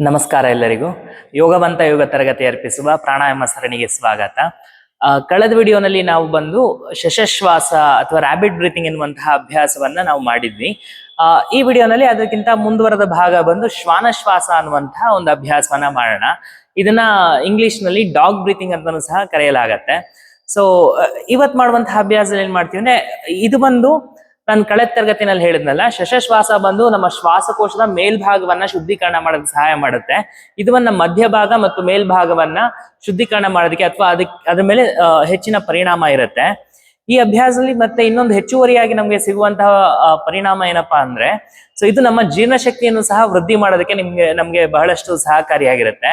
ನಮಸ್ಕಾರ ಎಲ್ಲರಿಗೂ. ಯೋಗವಂತ ಯೋಗ ತರಗತಿ ಅರ್ಪಿಸುವ ಪ್ರಾಣಾಯಾಮ ಸರಣಿಗೆ ಸ್ವಾಗತ. ಕಳೆದ ವಿಡಿಯೋನಲ್ಲಿ ನಾವು ಬಂದು ಶಶಶ್ವಾಸ ಅಥವಾ ರ್ಯಾಬಿಡ್ ಬ್ರೀತಿಂಗ್ ಎನ್ನುವಂತಹ ಅಭ್ಯಾಸವನ್ನ ನಾವು ಮಾಡಿದ್ವಿ. ಈ ವಿಡಿಯೋನಲ್ಲಿ ಅದಕ್ಕಿಂತ ಮುಂದುವರೆದ ಭಾಗ ಬಂದು ಶ್ವಾನಶ್ವಾಸ ಅನ್ನುವಂತಹ ಒಂದು ಅಭ್ಯಾಸವನ್ನ ಮಾಡೋಣ. ಇದನ್ನ ಇಂಗ್ಲಿಷ್ ನಲ್ಲಿ ಡಾಗ್ ಬ್ರೀತಿಂಗ್ ಅಂತಾನೂ ಸಹ ಕರೆಯಲಾಗತ್ತೆ. ಸೊ ಇವತ್ ಮಾಡುವಂತಹ ಅಭ್ಯಾಸದಲ್ಲಿ ಏನ್ ಮಾಡ್ತೀವಿ ಅಂದ್ರೆ, ಇದು ಬಂದು ನಾನು ಕಳೆದ ತರಗತಿನಲ್ಲಿ ಹೇಳಿದ್ನಲ್ಲ, ಶಶಶ್ವಾಸ ಬಂದು ನಮ್ಮ ಶ್ವಾಸಕೋಶದ ಮೇಲ್ಭಾಗವನ್ನ ಶುದ್ಧೀಕರಣ ಮಾಡೋದಕ್ಕೆ ಸಹಾಯ ಮಾಡುತ್ತೆ. ಇದು ನಮ್ಮ ಮಧ್ಯಭಾಗ ಮತ್ತು ಮೇಲ್ಭಾಗವನ್ನ ಶುದ್ಧೀಕರಣ ಮಾಡೋದಕ್ಕೆ ಅಥವಾ ಅದ್ರ ಮೇಲೆ ಹೆಚ್ಚಿನ ಪರಿಣಾಮ ಇರುತ್ತೆ. ಈ ಅಭ್ಯಾಸದಲ್ಲಿ ಮತ್ತೆ ಇನ್ನೊಂದು ಹೆಚ್ಚುವರಿಯಾಗಿ ನಮಗೆ ಸಿಗುವಂತಹ ಪರಿಣಾಮ ಏನಪ್ಪಾ ಅಂದ್ರೆ, ಸೊ ಇದು ನಮ್ಮ ಜೀರ್ಣಶಕ್ತಿಯನ್ನು ಸಹ ವೃದ್ಧಿ ಮಾಡೋದಕ್ಕೆ ನಮ್ಗೆ ಬಹಳಷ್ಟು ಸಹಕಾರಿಯಾಗಿರುತ್ತೆ.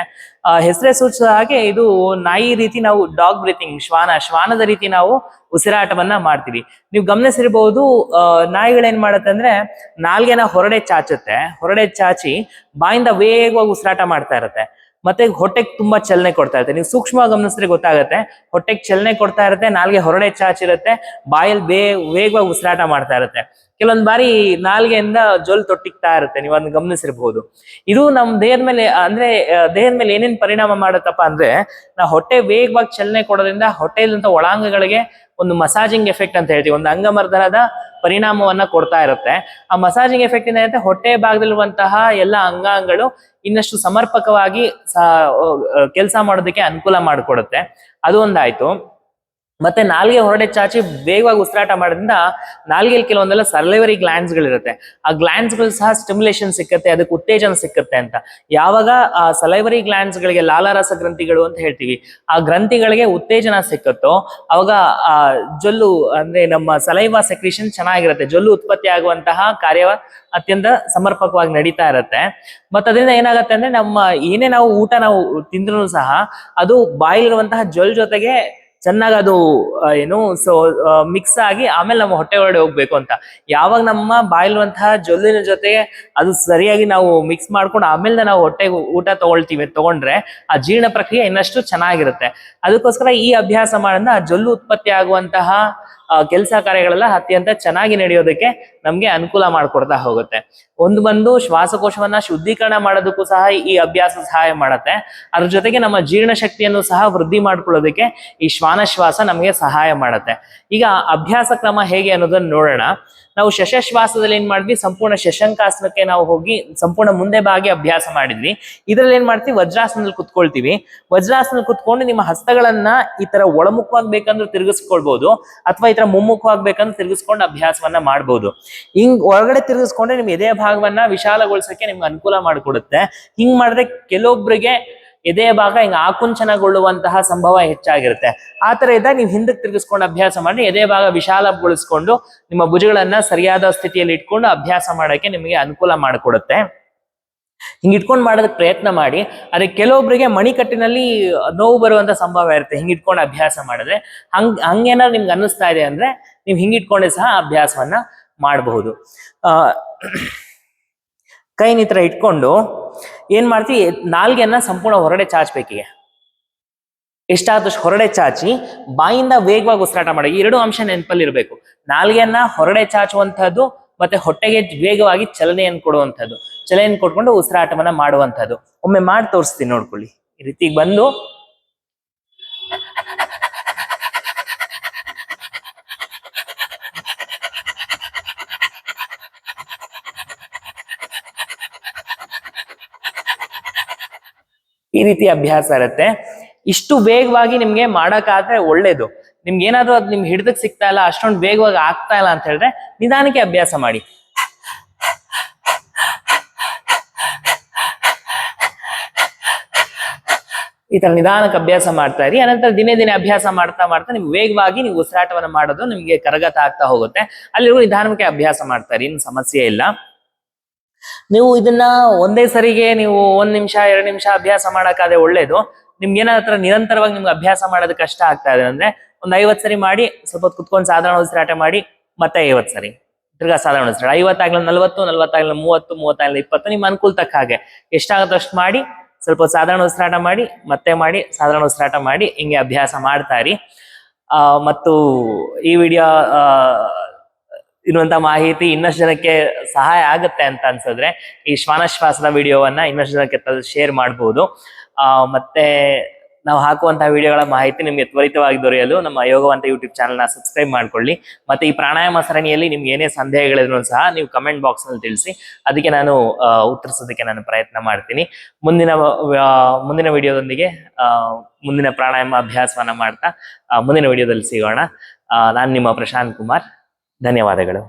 ಹೆಸರೇ ಸೂಚಿಸಿದ ಹಾಗೆ ಇದು ನಾಯಿ ರೀತಿ ನಾವು ಡಾಗ್ ಬ್ರೀತಿಂಗ್, ಶ್ವಾನದ ರೀತಿ ನಾವು ಉಸಿರಾಟವನ್ನ ಮಾಡ್ತೀವಿ. ನೀವು ಗಮನಿಸಿರ್ಬಹುದು, ನಾಯಿಗಳೇನ್ ಮಾಡತ್ತೆ ಅಂದ್ರೆ ನಾಲ್ಗೆನ ಹೊರಡೆ ಚಾಚಿ ಬಾಯಿಂದ ವೇಗವಾಗಿ ಉಸಿರಾಟ ಮಾಡ್ತಾ ಇರುತ್ತೆ. ಮತ್ತೆ ಹೊಟ್ಟೆಗೆ ತುಂಬಾ ಚಲನೆ ಕೊಡ್ತಾ ಇರುತ್ತೆ. ನೀವು ಸೂಕ್ಷ್ಮವಾಗಿ ಗಮನಿಸಿದ್ರೆ ಗೊತ್ತಾಗುತ್ತೆ, ಹೊಟ್ಟೆಗೆ ಚಲನೆ ಕೊಡ್ತಾ ಇರುತ್ತೆ, ನಾಲ್ಗೆ ಹೊರಡೆ ಚಾಚಿರುತ್ತೆ, ಬಾಯಲ್ಲಿ ವೇಗವಾಗಿ ಉಸಿರಾಟ ಮಾಡ್ತಾ ಇರುತ್ತೆ. ಕೆಲವೊಂದ್ ಬಾರಿ ನಾಲ್ಗೆಯಿಂದ ಜೊಲ್ ತೊಟ್ಟಿಗ್ತಾ ಇರುತ್ತೆ, ನೀವು ಅದನ್ನ ಗಮನಿಸಿರ್ಬಹುದು. ಇದು ನಮ್ ದೇಹದ ಮೇಲೆ ಏನೇನ್ ಪರಿಣಾಮ ಮಾಡುತ್ತಪ್ಪ ಅಂದ್ರೆ, ನಾವು ಹೊಟ್ಟೆ ವೇಗವಾಗಿ ಚಲನೆ ಕೊಡೋದ್ರಿಂದ ಹೊಟ್ಟೆಯಲ್ಲಿಂತ ಒಳಾಂಗಗಳಿಗೆ ಒಂದು ಮಸಾಜಿಂಗ್ ಎಫೆಕ್ಟ್ ಅಂತ ಹೇಳ್ತೀವಿ, ಒಂದು ಅಂಗಮರ್ದನದ ಪರಿಣಾಮವನ್ನ ಕೊಡ್ತಾ ಇರುತ್ತೆ. ಆ ಮಸಾಜಿಂಗ್ ಎಫೆಕ್ಟ್ ಇಂದ ಹೊಟ್ಟೆ ಭಾಗದಲ್ಲಿರುವಂತಹ ಎಲ್ಲ ಅಂಗಾಂಗಗಳು ಇನ್ನಷ್ಟು ಸಮರ್ಪಕವಾಗಿ ಕೆಲಸ ಮಾಡೋದಕ್ಕೆ ಅನುಕೂಲ ಮಾಡಿಕೊಡುತ್ತೆ. ಅದು ಒಂದಾಯ್ತು. ಮತ್ತೆ ನಾಲ್ಗೆ ಹೊರಡೆ ಚಾಚಿ ವೇಗವಾಗಿ ಉಸಿರಾಟ ಮಾಡೋದ್ರಿಂದ ನಾಲ್ಗೆಯಲ್ಲಿ ಕೆಲವೊಂದೆಲ್ಲ ಸಲೈವರಿ ಗ್ಲ್ಯಾಂಡ್ಸ್ ಗಳಿರುತ್ತೆ. ಆ ಗ್ಲ್ಯಾಂಡ್ಸ್ ಗಳು ಸಹ ಸ್ಟಿಮ್ಯುಲೇಷನ್ ಸಿಕ್ಕತ್ತೆ, ಅದಕ್ಕೆ ಉತ್ತೇಜನ ಸಿಕ್ಕತ್ತೆ ಅಂತ. ಯಾವಾಗ ಆ ಸಲೈವರಿ ಗ್ಲ್ಯಾಂಡ್ಸ್ ಗಳಿಗೆ, ಲಾಲಾರಸ ಗ್ರಂಥಿಗಳು ಅಂತ ಹೇಳ್ತೀವಿ, ಆ ಗ್ರಂಥಿಗಳಿಗೆ ಉತ್ತೇಜನ ಸಿಕ್ಕತ್ತೋ ಅವಾಗ ಆ ಜೊಲ್ಲು ಅಂದ್ರೆ ನಮ್ಮ ಸಲೈವಾ ಸೆಕ್ರೀಷನ್ ಚೆನ್ನಾಗಿರುತ್ತೆ, ಜೊಲ್ಲು ಉತ್ಪತ್ತಿ ಆಗುವಂತಹ ಕಾರ್ಯ ಅತ್ಯಂತ ಸಮರ್ಪಕವಾಗಿ ನಡೀತಾ ಇರುತ್ತೆ. ಮತ್ತೆ ಅದರಿಂದ ಏನಾಗುತ್ತೆ ಅಂದ್ರೆ, ನಮ್ಮ ಏನೇ ನಾವು ತಿಂದ್ರೂ ಸಹ ಅದು ಬಾಯಿಲಿರುವಂತಹ ಜೊಲ್ ಜೊತೆಗೆ ಚೆನ್ನಾಗಿ ಅದು ಮಿಕ್ಸ್ ಆಗಿ ಆಮೇಲೆ ನಮ್ಮ ಹೊಟ್ಟೆ ಒಳಗಡೆ ಹೋಗ್ಬೇಕು ಅಂತ. ಯಾವಾಗ ನಮ್ಮ ಬಾಯಿರುವಂತಹ ಜೊಲ್ಲಿನ ಜೊತೆಗೆ ಅದು ಸರಿಯಾಗಿ ನಾವು ಮಿಕ್ಸ್ ಮಾಡ್ಕೊಂಡು ಆಮೇಲೆ ನಾವು ಹೊಟ್ಟೆಗೆ ಊಟ ತಗೊಂಡ್ರೆ ಆ ಜೀರ್ಣ ಪ್ರಕ್ರಿಯೆ ಇನ್ನಷ್ಟು ಚೆನ್ನಾಗಿರುತ್ತೆ. ಅದಕ್ಕೋಸ್ಕರ ಈ ಅಭ್ಯಾಸ ಮಾಡೋದ್ರಿಂದ ಆ ಜೊಲ್ಲು ಉತ್ಪತ್ತಿ ಆಗುವಂತಹ ಕೆಲಸ ಕಾರ್ಯಗಳೆಲ್ಲ ಅತ್ಯಂತ ಚೆನ್ನಾಗಿ ನಡೆಯೋದಕ್ಕೆ ನಮ್ಗೆ ಅನುಕೂಲ ಮಾಡಿಕೊಡ್ತಾ ಹೋಗುತ್ತೆ. ಒಂದು ಬಂದು ಶ್ವಾಸಕೋಶವನ್ನ ಶುದ್ಧೀಕರಣ ಮಾಡೋದಕ್ಕೂ ಸಹ ಈ ಅಭ್ಯಾಸ ಸಹಾಯ ಮಾಡುತ್ತೆ. ಅದ್ರ ಜೊತೆಗೆ ನಮ್ಮ ಜೀರ್ಣ ಶಕ್ತಿಯನ್ನು ಸಹ ವೃದ್ಧಿ ಮಾಡ್ಕೊಳ್ಳೋದಕ್ಕೆ ಈ ಶ್ವಾನಶ್ವಾಸ ನಮಗೆ ಸಹಾಯ ಮಾಡುತ್ತೆ. ಈಗ ಅಭ್ಯಾಸ ಕ್ರಮ ಹೇಗೆ ಅನ್ನೋದನ್ನ ನೋಡೋಣ. ನಾವು ಶಶಶ್ವಾಸದಲ್ಲಿ ಏನ್ ಮಾಡಿದ್ವಿ, ಸಂಪೂರ್ಣ ಶಶಂಕಾಸನಕ್ಕೆ ನಾವು ಹೋಗಿ ಸಂಪೂರ್ಣ ಮುಂದೆ ಬಾಗಿ ಅಭ್ಯಾಸ ಮಾಡಿದ್ವಿ. ಇದ್ರಲ್ಲಿ ಏನ್ ಮಾಡ್ತೀವಿ, ವಜ್ರಾಸನದಲ್ಲಿ ಕುತ್ಕೊಳ್ತೀವಿ. ವಜ್ರಾಸನದಲ್ಲಿ ಕುತ್ಕೊಂಡು ನಿಮ್ಮ ಹಸ್ತಗಳನ್ನ ಈ ತರ ಒಳಮುಖವಾಗಿ ಬೇಕಂದ್ರೆ ತಿರುಗಿಸ್ಕೊಳ್ಬಹುದು, ಅಥವಾ ಈ ತರ ಮುಮ್ಮುಖವಾಗಿ ಬೇಕಂದ್ರೆ ತಿರುಗಿಸ್ಕೊಂಡು ಅಭ್ಯಾಸವನ್ನ ಮಾಡ್ಬೋದು. ಹಿಂಗ್ ಒಳಗಡೆ ತಿರುಗಿಸ್ಕೊಂಡ್ರೆ ನಿಮ್ ಎದೆಯ ಭಾಗವನ್ನ ವಿಶಾಲಗೊಳಿಸಕ್ಕೆ ನಿಮ್ಗೆ ಅನುಕೂಲ ಮಾಡಿಕೊಡುತ್ತೆ. ಹಿಂಗ್ ಮಾಡಿದ್ರೆ ಕೆಲವೊಬ್ರಿಗೆ ಎದೆಯ ಭಾಗ ಹಿಂಗ ಆಕುಂಚನಗೊಳ್ಳುವಂತಹ ಸಂಭವ ಹೆಚ್ಚಾಗಿರುತ್ತೆ. ಆ ತರ ಇದ್ದಾಗ ನೀವು ಹಿಂದಕ್ಕೆ ತಿರುಗಿಸ್ಕೊಂಡು ಅಭ್ಯಾಸ ಮಾಡಿ ಎದೆಯ ಭಾಗ ವಿಶಾಲಗೊಳಿಸ್ಕೊಂಡು ನಿಮ್ಮ ಭುಜಗಳನ್ನ ಸರಿಯಾದ ಸ್ಥಿತಿಯಲ್ಲಿ ಇಟ್ಕೊಂಡು ಅಭ್ಯಾಸ ಮಾಡಕ್ಕೆ ನಿಮಗೆ ಅನುಕೂಲ ಮಾಡಿಕೊಡುತ್ತೆ. ಹಿಂಗ್ ಇಟ್ಕೊಂಡು ಮಾಡೋದಕ್ಕೆ ಪ್ರಯತ್ನ ಮಾಡಿ. ಅದಕ್ಕೆ ಕೆಲವೊಬ್ಬರಿಗೆ ಮಣಿಕಟ್ಟಿನಲ್ಲಿ ನೋವು ಬರುವಂತ ಸಂಭವ ಇರುತ್ತೆ ಹಿಂಗ್ ಇಟ್ಕೊಂಡು ಅಭ್ಯಾಸ ಮಾಡಿದ್ರೆ. ಹಂಗೇನಾದ್ರು ನಿಮ್ಗೆ ಅನ್ನಿಸ್ತಾ ಇದೆ ಅಂದ್ರೆ ನೀವು ಹಿಂಗ್ ಇಟ್ಕೊಂಡೆ ಸಹ ಅಭ್ಯಾಸವನ್ನ ಮಾಡಬಹುದು. ಕೈನ ಈ ತರ ಇಟ್ಕೊಂಡು ಏನ್ ಮಾಡ್ತೀವಿ, ನಾಲ್ಗೆಯನ್ನ ಸಂಪೂರ್ಣ ಹೊರಡೆ ಚಾಚಬೇಕೀಗ. ಎಷ್ಟಾದಷ್ಟು ಹೊರಡೆ ಚಾಚಿ ಬಾಯಿಂದ ವೇಗವಾಗಿ ಉಸಿರಾಟ ಮಾಡಿ. ಈ ಎರಡು ಅಂಶ ನೆನಪಲ್ಲಿ ಇರಬೇಕು. ನಾಲ್ಗೆಯನ್ನ ಹೊರಡೆ ಚಾಚುವಂತಹದ್ದು ಮತ್ತೆ ಹೊಟ್ಟೆಗೆ ವೇಗವಾಗಿ ಚಲನೆಯನ್ನು ಕೊಟ್ಕೊಂಡು ಉಸಿರಾಟವನ್ನ ಮಾಡುವಂತಹದ್ದು. ಒಮ್ಮೆ ಮಾಡಿ ತೋರಿಸ್ತೀನಿ, ನೋಡ್ಕೊಳ್ಳಿ. ಈ ರೀತಿ ಬಂದು ಈ ರೀತಿ ಅಭ್ಯಾಸ ಇರುತ್ತೆ. ಇಷ್ಟು ವೇಗವಾಗಿ ನಿಮ್ಗೆ ಮಾಡಕ್ಕಾದ್ರೆ ಒಳ್ಳೇದು. ನಿಮ್ಗೆ ಏನಾದ್ರು ಅದು ನಿಮ್ಗೆ ಹಿಡಿದಕ್ಕೆ ಸಿಗ್ತಾ ಇಲ್ಲ, ಅಷ್ಟೊಂದು ವೇಗವಾಗಿ ಆಗ್ತಾ ಇಲ್ಲ ಅಂತ ಹೇಳಿದ್ರೆ ನಿಧಾನಕ್ಕೆ ಅಭ್ಯಾಸ ಮಾಡಿ. ಈ ತರ ನಿಧಾನಕ್ಕೆ ಅಭ್ಯಾಸ ಮಾಡ್ತಾ ಇರಿ. ಅನಂತರ ದಿನೇ ದಿನೇ ಅಭ್ಯಾಸ ಮಾಡ್ತಾ ನಿಮ್ಗೆ ವೇಗವಾಗಿ ನೀವು ಉಸಿರಾಟವನ್ನ ಮಾಡೋದು ನಿಮ್ಗೆ ಕರಗತ ಆಗ್ತಾ ಹೋಗುತ್ತೆ. ಅಲ್ಲಿಗೂ ನಿಧಾನಕ್ಕೆ ಅಭ್ಯಾಸ ಮಾಡ್ತಾ ಇರಿ, ಏನು ಸಮಸ್ಯೆ ಇಲ್ಲ. ನೀವು ಇದನ್ನ ಒಂದೇ ಸರಿಗೆ ನೀವು 1 ನಿಮಿಷ 2 ನಿಮಿಷ ಅಭ್ಯಾಸ ಮಾಡಕ್ಕಾದ್ರೆ ಒಳ್ಳೇದು. ನಿಮ್ಗೆ ಏನಾದ್ರ ನಿರಂತರವಾಗಿ ನಿಮ್ಗೆ ಅಭ್ಯಾಸ ಮಾಡೋದು ಕಷ್ಟ ಆಗ್ತಾ ಇದೆ ಅಂದ್ರೆ ಒಂದು 50 ಸರಿ ಮಾಡಿ, ಸ್ವಲ್ಪ ಹೊತ್ತು ಕುತ್ಕೊಂಡು ಸಾಧಾರಣ ಉಸಿರಾಟ ಮಾಡಿ, ಮತ್ತೆ 50 ಸರಿ ತಿರ್ಗಾ ಸಾಧಾರಣ ಉಸಿರಾಟ. 50 ಆಗ್ಲ 40, 40 ಆಗ್ಲ 30, 30 ಆಗ್ಲ 20, ನಿಮ್ ಅನುಕೂಲ ತಕ್ಕ ಹಾಗೆ ಎಷ್ಟಾಗತ್ತೋ ಅಷ್ಟು ಮಾಡಿ. ಸ್ವಲ್ಪ ಸಾಧಾರಣ ಉಸಿರಾಟ ಮಾಡಿ, ಮತ್ತೆ ಮಾಡಿ, ಸಾಧಾರಣ ಉಸಿರಾಟ ಮಾಡಿ, ಹಿಂಗೆ ಅಭ್ಯಾಸ ಮಾಡ್ತಾ ಇರಿ. ಮತ್ತು ಈ ವಿಡಿಯೋ ಇರುವಂತ ಮಾಹಿತಿ ಇನ್ನಷ್ಟು ಜನಕ್ಕೆ ಸಹಾಯ ಆಗುತ್ತೆ ಅಂತ ಅನ್ಸಿದ್ರೆ ಈ ಶ್ವಾನಶ್ವಾಸದ ವಿಡಿಯೋವನ್ನ ಇನ್ನಷ್ಟು ಜನಕ್ಕೆ ಶೇರ್ ಮಾಡಬಹುದು. ಮತ್ತೆ ನಾವು ಹಾಕುವಂತಹ ವಿಡಿಯೋಗಳ ಮಾಹಿತಿ ನಿಮ್ಗೆ ತ್ವರಿತವಾಗಿ ದೊರೆಯಲು ನಮ್ಮ ಯೋಗವಂತ ಯೂಟ್ಯೂಬ್ ಚಾನಲ್ ನ ಸಬ್ಸ್ಕ್ರೈಬ್ ಮಾಡ್ಕೊಳ್ಳಿ. ಮತ್ತೆ ಈ ಪ್ರಾಣಾಯಾಮ ಸರಣಿಯಲ್ಲಿ ನಿಮ್ಗೆ ಏನೇ ಸಂದೇಹಗಳಿದ್ರು ಸಹ ನೀವು ಕಮೆಂಟ್ ಬಾಕ್ಸ್ ನಲ್ಲಿ ತಿಳಿಸಿ, ಅದಕ್ಕೆ ನಾನು ಉತ್ತರಿಸೋದಕ್ಕೆ ನಾನು ಪ್ರಯತ್ನ ಮಾಡ್ತೀನಿ. ಮುಂದಿನ ವಿಡಿಯೋದೊಂದಿಗೆ ಮುಂದಿನ ಪ್ರಾಣಾಯಾಮ ಅಭ್ಯಾಸವನ್ನ ಮಾಡ್ತಾ ಮುಂದಿನ ವಿಡಿಯೋದಲ್ಲಿ ಸಿಗೋಣ. ನಾನು ನಿಮ್ಮ ಪ್ರಶಾಂತ್ ಕುಮಾರ್. ಧನ್ಯವಾದಗಳು.